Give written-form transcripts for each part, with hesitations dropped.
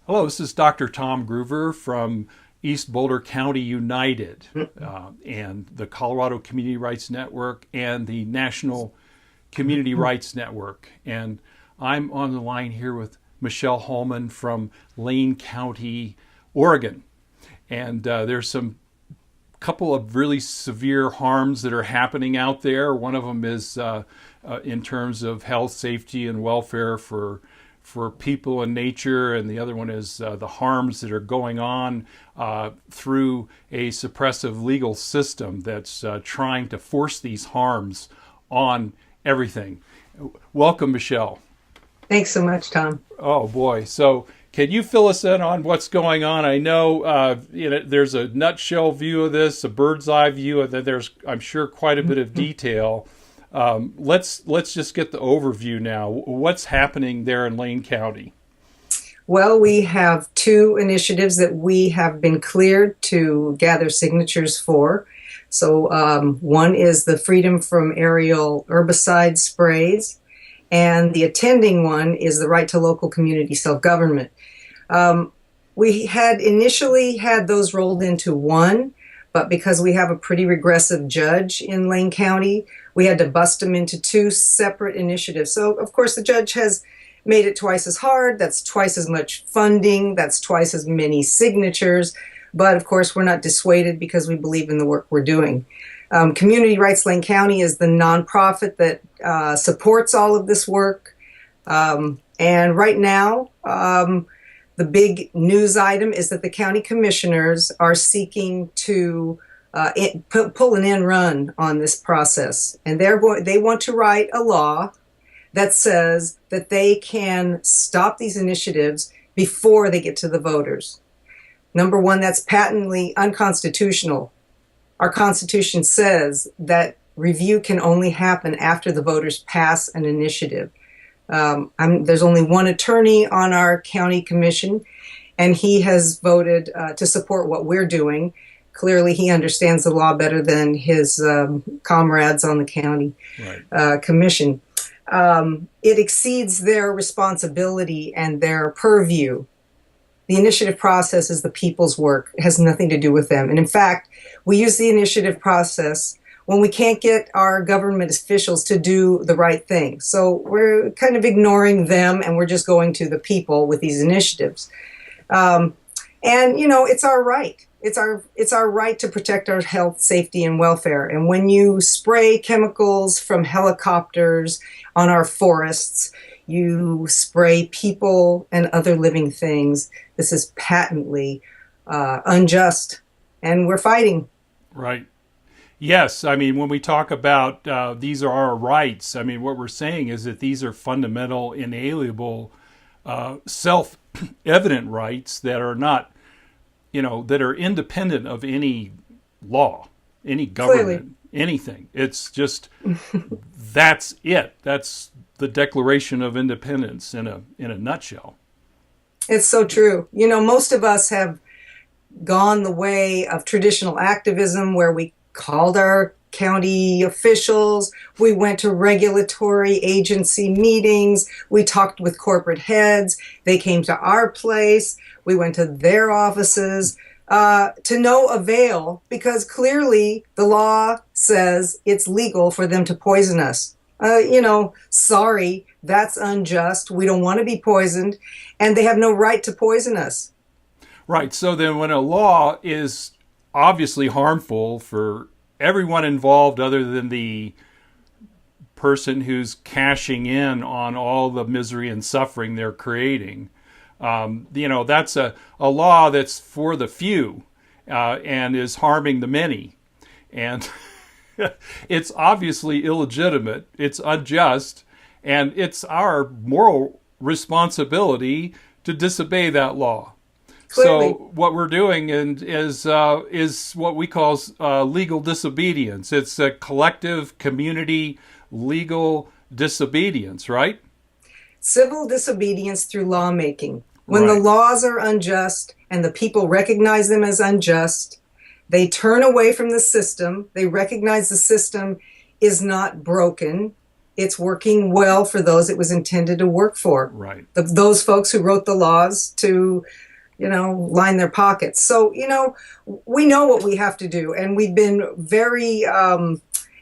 Hello, this is Dr. Tom Groover from East Boulder County United and the Colorado Community Rights Network and the National Community Rights Network. And I'm on the line here with Michelle Holman from Lane County, Oregon. And there's some couple of really severe harms that are happening out there. One of them is in terms of health, safety, and welfare for people and nature, and the other one is the harms that are going on through a suppressive legal system that's trying to force these harms on everything. Welcome, Michelle. Thanks so much, Tom. Oh boy! So, can you fill us in on what's going on? I know, there's a nutshell view of this, a bird's eye view, and then there's, I'm sure, quite a bit of detail. Let's just get the overview now. What's happening there in Lane County? Well, we have two initiatives that we have been cleared to gather signatures for. So one is the freedom from aerial herbicide sprays, and the attending one is the right to local community self-government. We had initially had those rolled into one, but because we have a pretty regressive judge in Lane County, we had to bust them into two separate initiatives. So, of course, the judge has made it twice as hard. That's twice as much funding. That's twice as many signatures. But, of course, we're not dissuaded because we believe in the work we're doing. Community Rights Lane County is the nonprofit that supports all of this work. And right now, the big news item is that the county commissioners are seeking to pull an end run on this process. And they want to write a law that says that they can stop these initiatives before they get to the voters. Number one, that's patently unconstitutional. Our Constitution says that review can only happen after the voters pass an initiative. There's only one attorney on our county commission, and he has voted to support what we're doing. Clearly, he understands the law better than his comrades on the county commission. It exceeds their responsibility and their purview. The initiative process is the people's work. It has nothing to do with them. And in fact, we use the initiative process when we can't get our government officials to do the right thing. So we're kind of ignoring them, and we're just going to the people with these initiatives. And, it's our right. It's our right to protect our health, safety, and welfare. And when you spray chemicals from helicopters on our forests, you spray people and other living things. This is patently unjust, and we're fighting. Right. Yes. I mean, when we talk about these are our rights, I mean, what we're saying is that these are fundamental, inalienable, self-evident rights that are not, that are independent of any law, any government, anything. It's just, that's it. That's the Declaration of Independence in a nutshell. It's so true. Most of us have gone the way of traditional activism where we called our county officials, we went to regulatory agency meetings, we talked with corporate heads, they came to our place, we went to their offices, to no avail, because clearly the law says it's legal for them to poison us. Sorry, that's unjust. We don't want to be poisoned, and they have no right to poison us. Right. So then when a law is obviously harmful for everyone involved other than the person who's cashing in on all the misery and suffering they're creating, that's a law that's for the few and is harming the many. And it's obviously illegitimate, it's unjust, and it's our moral responsibility to disobey that law. Clearly. So what we're doing is what we call legal disobedience. It's a collective community legal disobedience, right? Civil disobedience through lawmaking. When the laws are unjust and the people recognize them as unjust, they turn away from the system. They recognize the system is not broken. it's working well for those it was intended to work for. Right. Those folks who wrote the laws to, line their pockets. So, we know what we have to do, and we've been very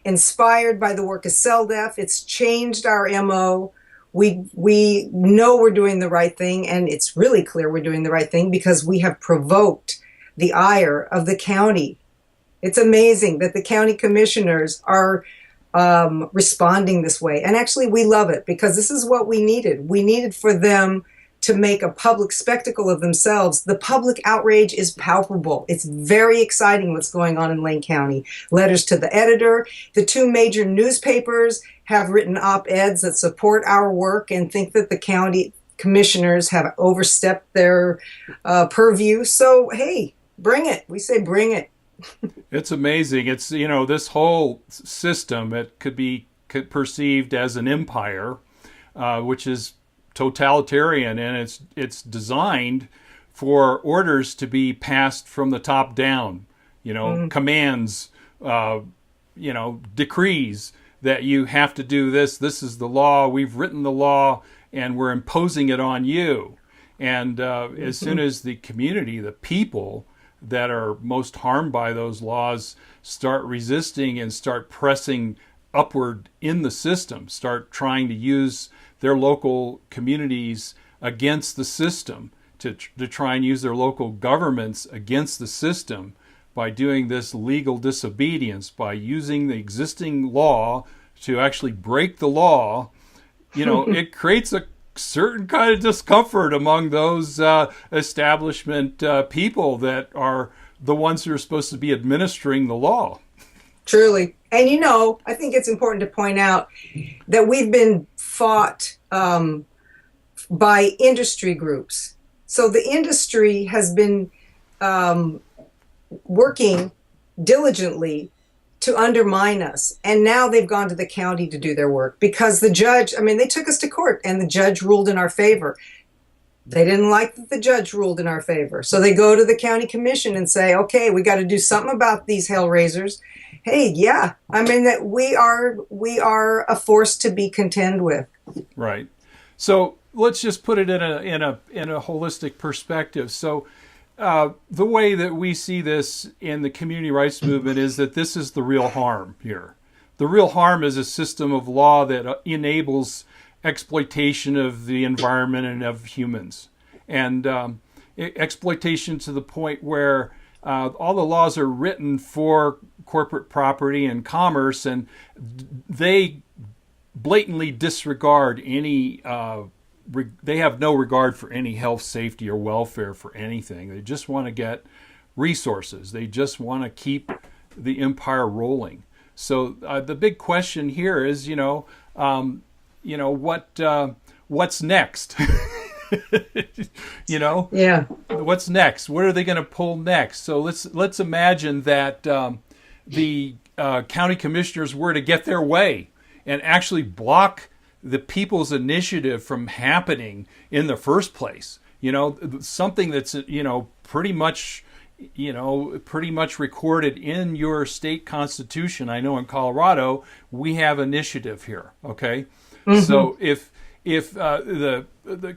inspired by the work of CELDEF. It's changed our MO. We know we're doing the right thing, and it's really clear we're doing the right thing because we have provoked the ire of the county. It's amazing that the county commissioners are responding this way. And actually, we love it because this is what we needed. We needed for them to make a public spectacle of themselves. The public outrage is palpable. It's very exciting what's going on in Lane County. Letters to the editor. The two major newspapers have written op-eds that support our work and think that the county commissioners have overstepped their purview. So, hey, bring it. We say bring it. It's amazing. It's, this whole system, it could be perceived as an empire, which is totalitarian, and it's designed for orders to be passed from the top down, commands, decrees that you have to do this. This is the law. We've written the law, and we're imposing it on you. And as soon as the community, the people that are most harmed by those laws start resisting and start pressing upward in the system, start trying to use their local communities against the system, to try and use their local governments against the system by doing this legal disobedience, by using the existing law to actually break the law, it creates a certain kind of discomfort among those establishment people that are the ones who are supposed to be administering the law. Truly. And I think it's important to point out that we've been fought by industry groups. So the industry has been working diligently to undermine us. And now they've gone to the county to do their work because the judge, they took us to court and the judge ruled in our favor. They didn't like that the judge ruled in our favor. So they go to the county commission and say, okay, we got to do something about these hellraisers. Hey, yeah, that we are a force to be contend with. Right. So let's just put it in a holistic perspective. So the way that we see this in the community rights movement is that this is the real harm here. The real harm is a system of law that enables exploitation of the environment and of humans, and exploitation to the point where all the laws are written for corporate property and commerce, and they blatantly disregard any they have no regard for any health, safety, or welfare for anything. They just want to get resources. They just want to keep the empire rolling. So the big question here is, what's next? Yeah. What's next? What are they going to pull next? So let's imagine that the county commissioners were to get their way and actually block the people's initiative from happening in the first place. Something that's pretty much recorded in your state constitution. I know in Colorado we have initiative here. Okay, so if the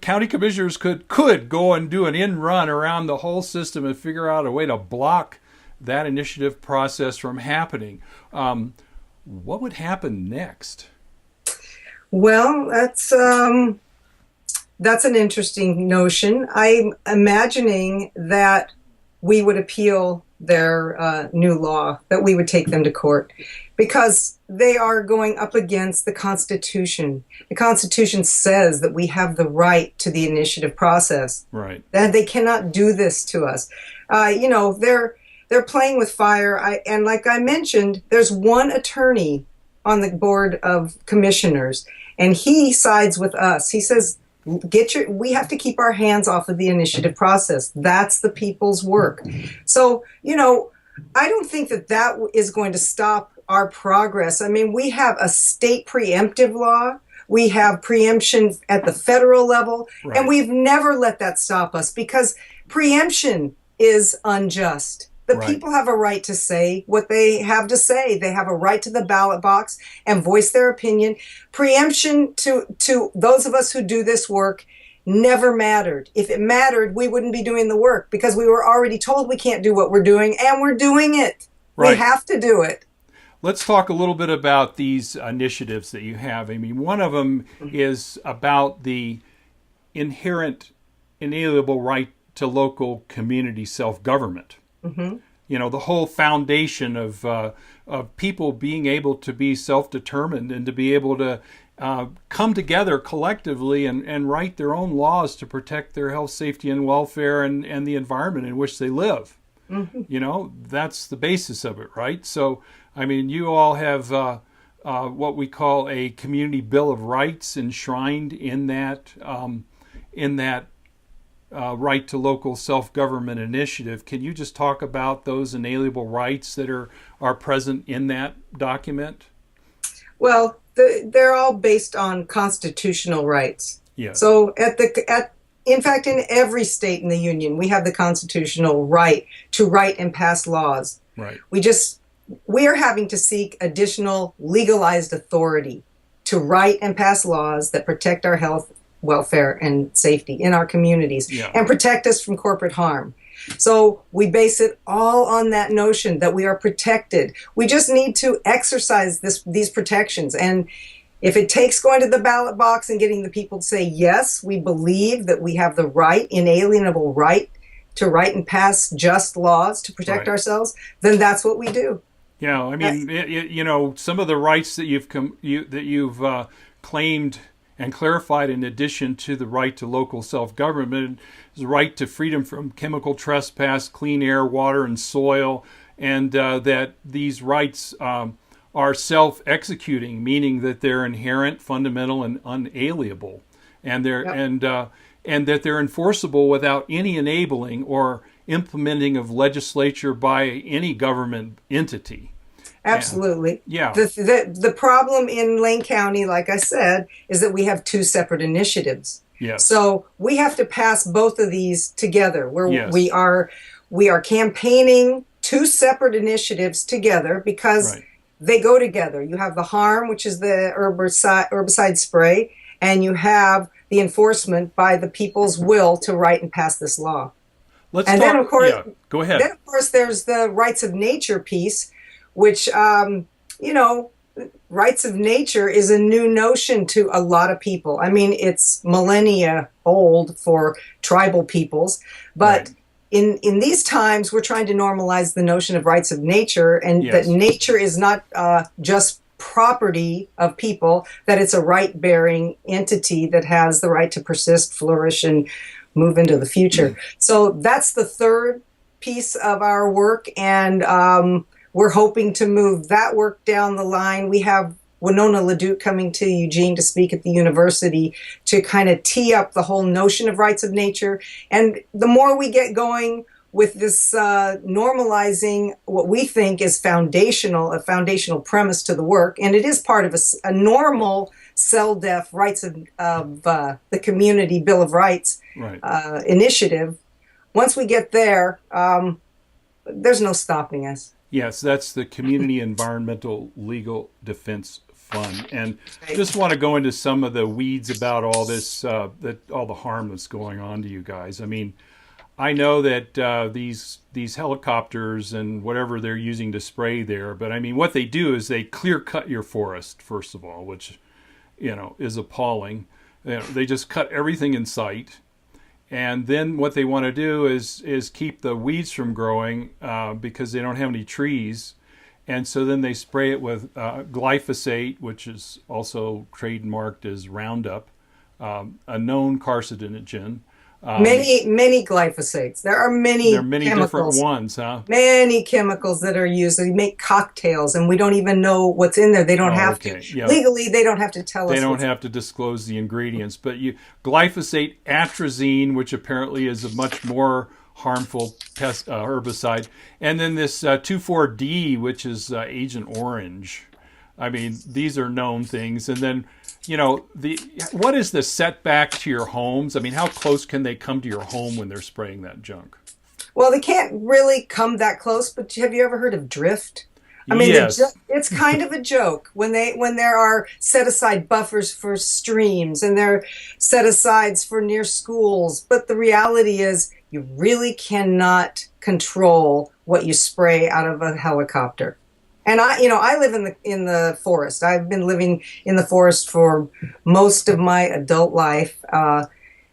county commissioners could go and do an in run around the whole system and figure out a way to block that initiative process from happening, what would happen next? Well, that's an interesting notion. I'm imagining that we would appeal their new law, that we would take them to court, because they are going up against the Constitution. The Constitution says that we have the right to the initiative process. Right. That they cannot do this to us. They're playing with fire. And like I mentioned, there's one attorney on the board of commissioners, and he sides with us. He says, we have to keep our hands off of the initiative process. That's the people's work. So, I don't think that is going to stop our progress. We have a state preemptive law. We have preemption at the federal level, right. And we've never let that stop us, because preemption is unjust. The Right. people have a right to say what they have to say. They have a right to the ballot box and voice their opinion. Preemption to those of us who do this work never mattered. If it mattered, we wouldn't be doing the work because we were already told we can't do what we're doing, and we're doing it. Right. We have to do it. Let's talk a little bit about these initiatives that you have. I mean, one of them is about the inherent, inalienable right to local community self-government. Mm-hmm. You know, the whole foundation of people being able to be self-determined and to be able to come together collectively and write their own laws to protect their health, safety, and welfare and the environment in which they live. Mm-hmm. You know, that's the basis of it, right? So, I mean, you all have what we call a community bill of rights enshrined in that right to local self-government initiative. Can you just talk about those inalienable rights that are present in that document? Well, they're all based on constitutional rights. Yeah. So in fact, in every state in the Union, we have the constitutional right to write and pass laws. Right. We are having to seek additional legalized authority to write and pass laws that protect our health, welfare, and safety in our communities, Yeah. and protect us from corporate harm. So we base it all on that notion that we are protected. We just need to exercise these protections. And if it takes going to the ballot box and getting the people to say, yes, we believe that we have the right, inalienable right to write and pass just laws to protect Right. ourselves, then that's what we do. Yeah, I mean, you know, some of the rights that you've claimed and clarified, in addition to the right to local self-government, is the right to freedom from chemical trespass, clean air, water, and soil, and that these rights are self-executing, meaning that they're inherent, fundamental, and unalienable, and and that they're enforceable without any enabling or implementing of legislature by any government entity. Absolutely. Yeah. The problem in Lane County, like I said, is that we have two separate initiatives. Yes. So we have to pass both of these together. Yes. We are campaigning two separate initiatives together because Right. they go together. You have the harm, which is the herbicide spray, and you have the enforcement by the people's will to write and pass this law. Let's And talk. then, of course, Yeah, go ahead. Then, of course, there's the rights of nature piece, which, rights of nature is a new notion to a lot of people. I mean, it's millennia old for tribal peoples, but Right. in these times, we're trying to normalize the notion of rights of nature, and Yes. that nature is not just property of people, that it's a right-bearing entity that has the right to persist, flourish, and move into the future. So that's the third piece of our work, and we're hoping to move that work down the line. We have Winona LaDuke coming to Eugene to speak at the university to kind of tee up the whole notion of rights of nature. And the more we get going with this normalizing what we think is a foundational premise to the work, and it is part of a normal cell-deaf rights of the community Bill of Rights Right. initiative. Once we get there, there's no stopping us. Yes, that's the Community Environmental Legal Defense Fund. And just want to go into some of the weeds about all this, all the harm that's going on to you guys. I mean, I know that these helicopters and whatever they're using to spray there, but I mean, what they do is they clear cut your forest, first of all, which, is appalling. They just cut everything in sight. And then what they want to do is keep the weeds from growing because they don't have any trees. And so then they spray it with glyphosate, which is also trademarked as Roundup, a known carcinogen. Many glyphosates. There are many different chemicals. ones, huh? Many chemicals that are used. They make cocktails, and we don't even know what's in there. They don't have okay. to. Yeah. Legally, they don't have to tell us. They don't have to disclose the ingredients. But glyphosate, atrazine, which apparently is a much more harmful herbicide. And then this 2,4-D, which is Agent Orange. I mean, these are known things. And then, what is the setback to your homes? I mean, how close can they come to your home when they're spraying that junk? Well, they can't really come that close, but have you ever heard of drift? I mean, Yes. it's kind of a joke when there are set aside buffers for streams and there are set asides for near schools. But the reality is, you really cannot control what you spray out of a helicopter. And I live in the forest. I've been living in the forest for most of my adult life.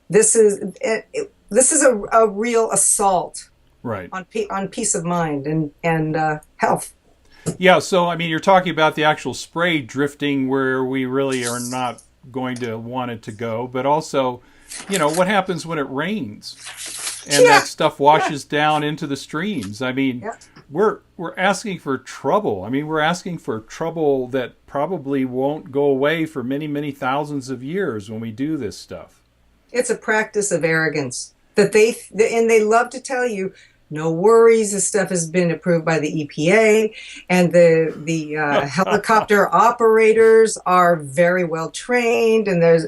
This is a real assault Right. on peace of mind and health. Yeah, so I mean, you're talking about the actual spray drifting where we really are not going to want it to go, but also, what happens when it rains and that stuff washes down into the streams? I mean, we're asking for trouble. I mean, we're asking for trouble that probably won't go away for many, many thousands of years when we do this stuff. It's a practice of arrogance that they love to tell you, no worries, this stuff has been approved by the EPA, and the helicopter operators are very well trained, and there's,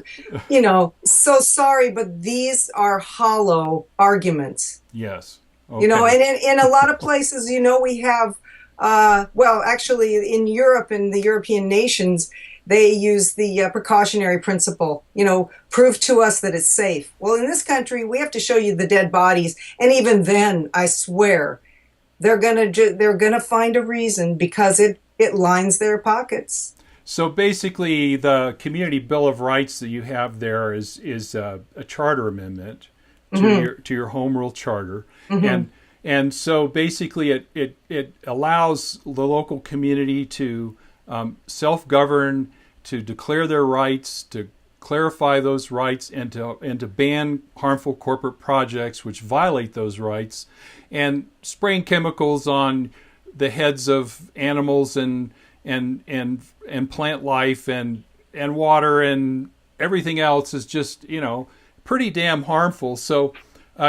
so sorry, but these are hollow arguments. Yes. Okay. And in a lot of places, we have, actually in Europe and the European nations, they use the precautionary principle, prove to us that it's safe. Well, in this country, we have to show you the dead bodies. And even then, I swear, they're gonna find a reason because it lines their pockets. So basically, the Community Bill of Rights that you have there is a charter amendment to your home rule charter. And so basically it allows the local community to self-govern, to declare their rights, to clarify those rights, and to ban harmful corporate projects which violate those rights, and spraying chemicals on the heads of animals and plant life and water and everything else is just pretty damn harmful. So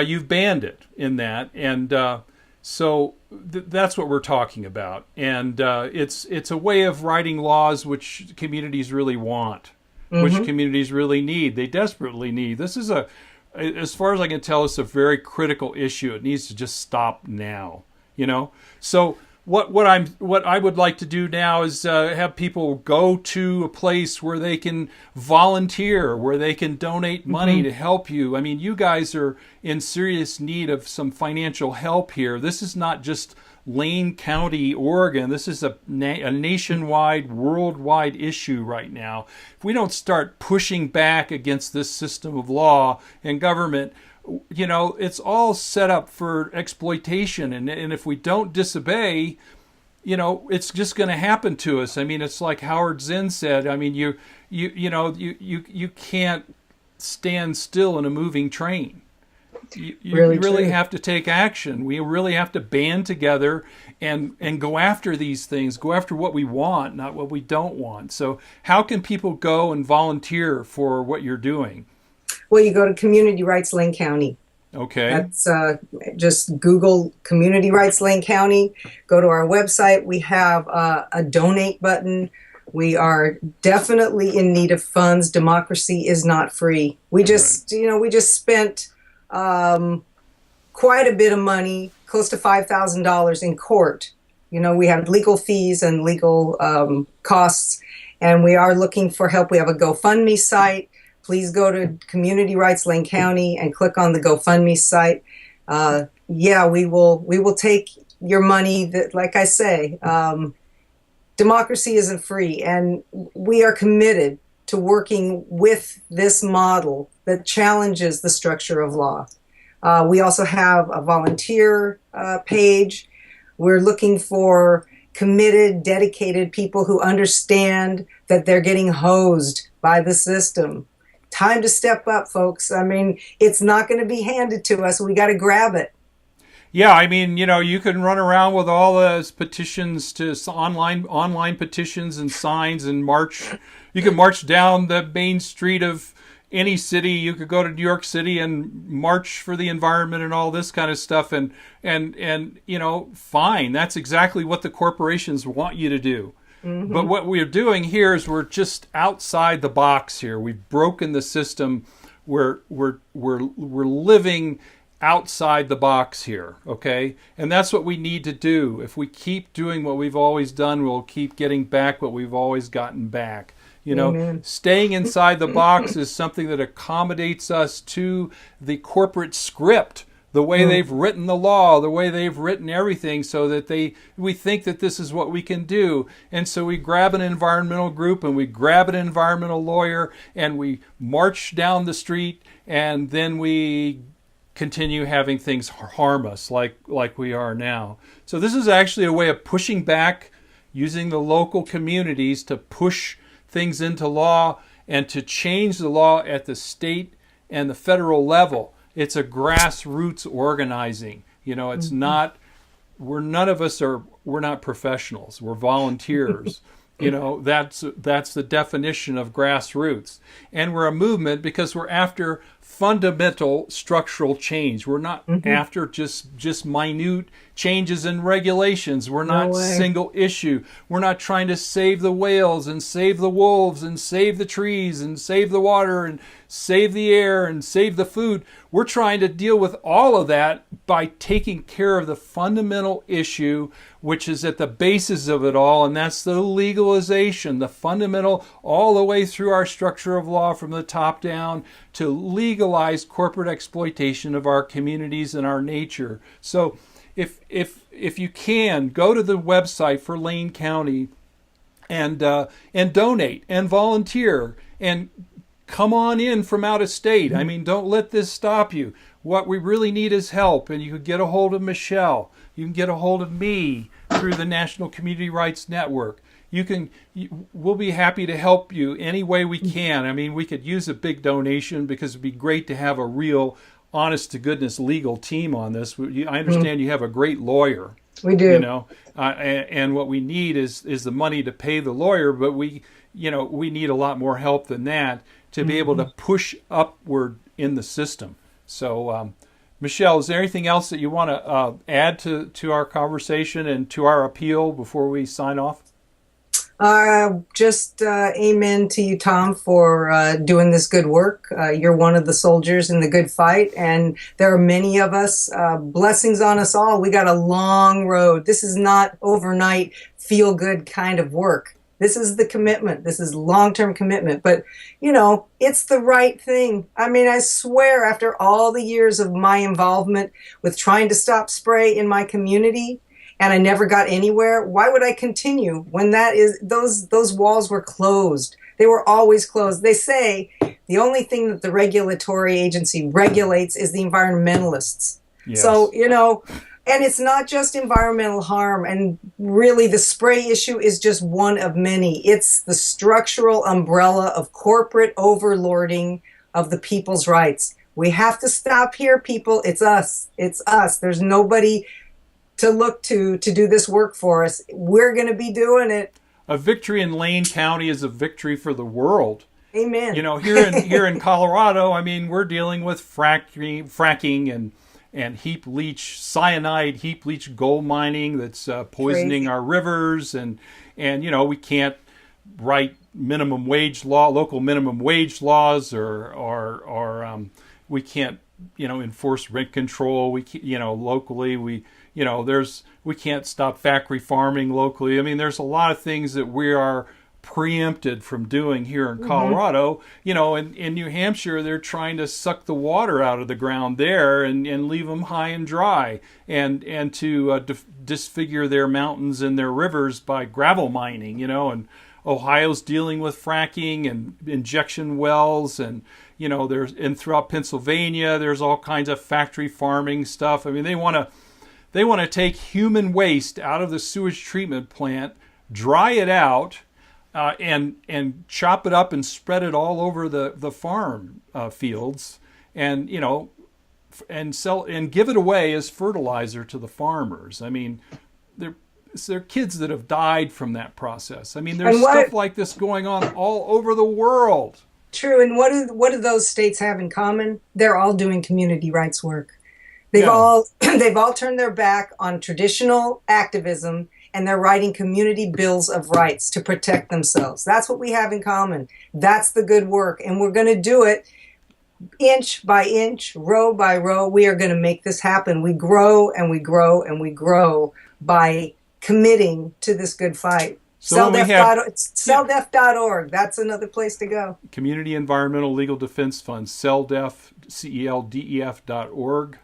you've banned it in that, and so that's what we're talking about, and it's a way of writing laws which communities really want, which communities really need. They desperately need. This is as far as I can tell, it's a very critical issue. It needs to just stop now. So what I would like to do now is have people go to a place where they can volunteer, where they can donate money to help you. I mean, you guys are in serious need of some financial help here. This is not just Lane County, Oregon. This is a nationwide, worldwide issue right now. If we don't start pushing back against this system of law and government, it's all set up for exploitation, and if we don't disobey, it's just going to happen to us. I mean, it's like Howard Zinn said. I mean, you can't stand still in a moving train. You really have to take action. We really have to band together and go after these things, go after what we want, not what we don't want. So how can people go and volunteer for what you're doing? Well, you go to Community Rights Lane County. Okay. That's just Google Community Rights Lane County. Go to our website. We have a donate button. We are definitely in need of funds. Democracy is not free. We just spent quite a bit of money, close to $5,000 in court. We have legal fees and legal costs, and we are looking for help. We have a GoFundMe site. Please go to Community Rights Lane County and click on the GoFundMe site. We will take your money. That, like I say, democracy isn't free, and we are committed to working with this model that challenges the structure of law. We also have a volunteer page. We're looking for committed, dedicated people who understand that they're getting hosed by the system. Time to step up, folks. I mean, it's not going to be handed to us. We got to grab it. Yeah, I mean, you can run around with all those petitions to online petitions and signs and march. You can march down the main street of any city. You could go to New York City and march for the environment and all this kind of stuff. And fine. That's exactly what the corporations want you to do. But what we're doing here is we're just outside the box here. We've broken the system. We're living outside the box here, okay? And that's what we need to do. If we keep doing what we've always done, we'll keep getting back what we've always gotten back. You know, Amen. staying inside the box is something that accommodates us to the corporate script, the way they've written the law, the way they've written everything, so that we think that this is what we can do. And so we grab an environmental group and we grab an environmental lawyer and we march down the street, and then we continue having things harm us like we are now. So this is actually a way of pushing back, using the local communities to push things into law and to change the law at the state and the federal level. It's a grassroots organizing. You know, it's not, we're not professionals. We're volunteers. You know, that's the definition of grassroots. And we're a movement because we're after fundamental structural change. We're not after just minute changes in regulations. We're not single issue. We're not trying to save the whales and save the wolves and save the trees and save the water and save the air and save the food. We're trying to deal with all of that by taking care of the fundamental issue, which is at the basis of it all, and that's the legalization, the fundamental, all the way through our structure of law from the top down, to legalize corporate exploitation of our communities and our nature. So if you can, go to the website for Lane County and donate and volunteer and come on in from out of state. I mean, don't let this stop you. What we really need is help, and you can get a hold of Michelle. You can get a hold of me through the National Community Rights Network. We'll be happy to help you any way we can. I mean, we could use a big donation because it'd be great to have a real, honest-to-goodness legal team on this. I understand you have a great lawyer. We do. You know, and what we need is the money to pay the lawyer, but we need a lot more help than that to be able to push upward in the system. So, Michelle, is there anything else that you want to add to our conversation and to our appeal before we sign off? Just amen to you, Tom, for doing this good work. You're one of the soldiers in the good fight, and there are many of us. Blessings on us all. We got a long road. This is not overnight feel-good kind of work. This is the commitment. This is long-term commitment. But, you know, it's the right thing. I mean, I swear, after all the years of my involvement with trying to stop spray in my community, and I never got anywhere, why would I continue when those walls were closed? They were always closed. They say the only thing that the regulatory agency regulates is the environmentalists. Yes. So, you know, and it's not just environmental harm, and really the spray issue is just one of many. It's the structural umbrella of corporate overlording of the people's rights. We have to stop here, people. It's us. It's us. There's nobody to look to do this work for us. We're going to be doing it. A victory in Lane County is a victory for the world. Amen. You know, here in Colorado, I mean, we're dealing with fracking and heap leach, cyanide heap leach gold mining that's poisoning Crazy. our rivers, and you know, we can't write minimum wage law, local minimum wage laws, or we can't, you know, enforce rent control. We locally we can't stop factory farming locally. I mean, there's a lot of things that we are preempted from doing here in Colorado. You know, in New Hampshire, they're trying to suck the water out of the ground there and leave them high and dry, and to disfigure their mountains and their rivers by gravel mining. You know, and Ohio's dealing with fracking and injection wells, and you know, and throughout Pennsylvania, there's all kinds of factory farming stuff. I mean, they want to take human waste out of the sewage treatment plant, dry it out, and chop it up and spread it all over the farm fields, and you know, and sell and give it away as fertilizer to the farmers. I mean, there are kids that have died from that process. I mean, there's stuff like this going on all over the world. True, and what do those states have in common? They're all doing community rights work. They've all turned their back on traditional activism, and they're writing community bills of rights to protect themselves. That's what we have in common. That's the good work, and we're going to do it inch by inch, row by row, we are going to make this happen. We grow and we grow and we grow by committing to this good fight. So when we have Celldef.org. That's another place to go. Community Environmental Legal Defense Fund, CELDEF, CELDEF.org.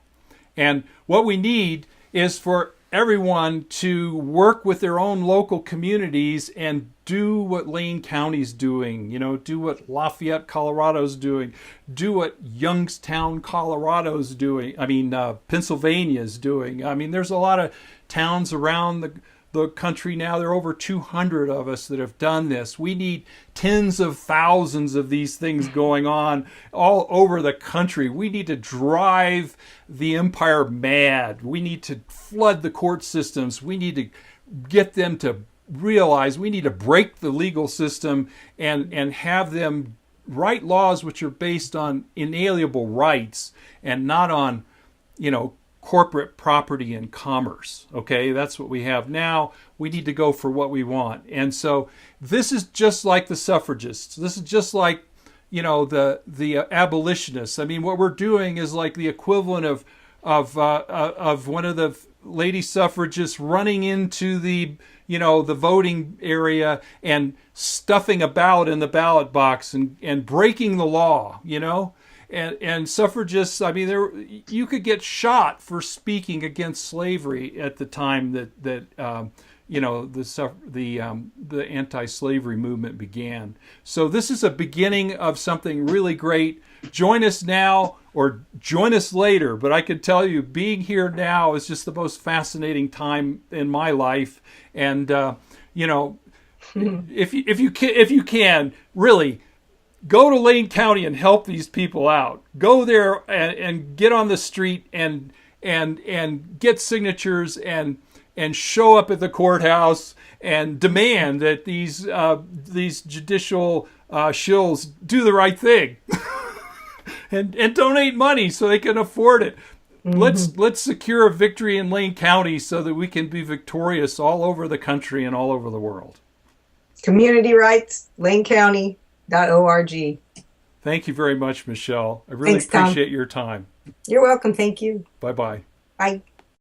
And what we need is for everyone to work with their own local communities and do what Lane County's doing, do what Lafayette, Colorado's doing, do what Youngstown, Colorado's doing, Pennsylvania's doing. There's a lot of towns around the country now. There are over 200 of us that have done this. We need tens of thousands of these things going on all over the country. We need to drive the empire mad. We need to flood the court systems. We need to get them to realize we need to break the legal system and have them write laws which are based on inalienable rights and not on, corporate property and commerce. Okay, that's what we have now. We need to go for what we want. And so this is just like the suffragists. This is just like, the abolitionists. What we're doing is like the equivalent of one of the lady suffragists running into the voting area and stuffing a ballot in the ballot box and breaking the law, And suffragists, you could get shot for speaking against slavery at the time that the anti-slavery movement began. So this is a beginning of something really great. Join us now or join us later. But I can tell you, being here now is just the most fascinating time in my life. And if you can really. Go to Lane County and help these people out. Go there and get on the street and get signatures and show up at the courthouse and demand that these judicial shills do the right thing and donate money so they can afford it. Mm-hmm. Let's secure a victory in Lane County so that we can be victorious all over the country and all over the world. Community rights, Lane County. .org. Thank you very much, Michelle. I really appreciate your time. You're welcome. Thank you. Bye-bye. Bye.